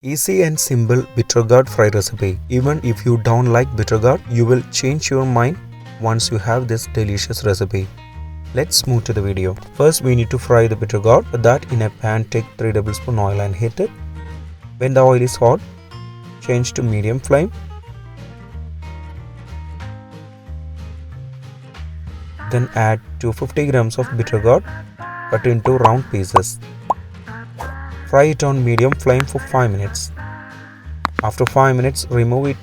Easy and simple bittergourd fry recipe. Even if you don't like bittergourd, you will change your mind once you have this delicious recipe. Let's move to the video. First we need to fry the bittergourd. For that, in a pan take 3 tablespoons oil and heat it. When the oil is hot, change to medium flame. Then add 250 grams of bittergourd cut into round pieces. Fry it on medium flame for 5 minutes. After 5 minutes, remove it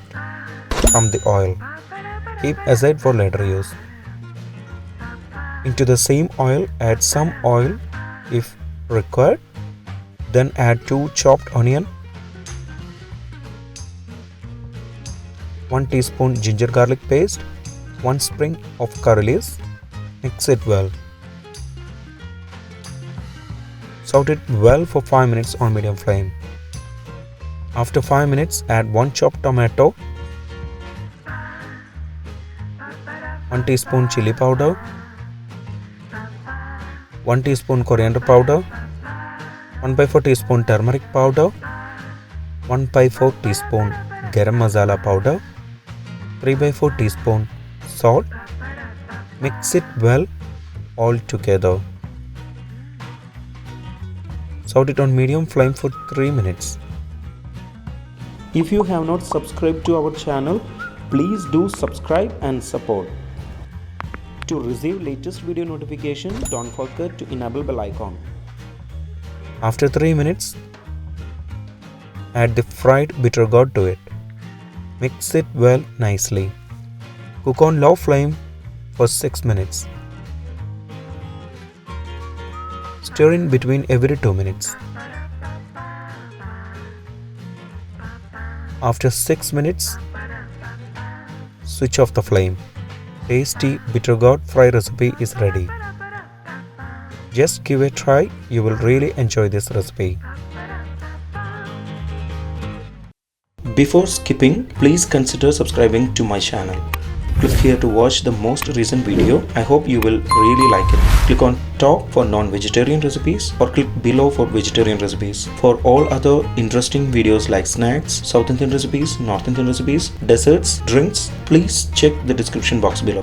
from the oil. Keep aside for later use. Into the same oil, add some oil if required. Then add 2 chopped onion, 1 teaspoon ginger garlic paste, 1 sprig of curry leaves. Mix it well. Saute it well for 5 minutes on medium flame. After 5 minutes, add 1 chopped tomato, 1 teaspoon chili powder, 1 teaspoon coriander powder, 1/4 teaspoon turmeric powder, 1/4 teaspoon Garam Masala powder, 3/4 teaspoon salt. Mix it well all together. Saute it on medium flame for 3 minutes. If you have not subscribed to our channel, please do subscribe and support. To receive latest video notification, don't forget to enable bell icon. After 3 minutes, add the fried bittergourd to it. Mix it well nicely. Cook on low flame for 6 minutes. Stir in between every 2 minutes. After 6 minutes, switch off the flame. Tasty bittergourd fry recipe is ready. Just give a try, you will really enjoy this recipe. Before skipping, please consider subscribing to my channel. Click here to watch the most recent video. I hope you will really like it. Click on top for non-vegetarian recipes or click below for vegetarian recipes. For all other interesting videos like snacks, South Indian recipes, North Indian recipes, desserts, drinks, please check the description box below.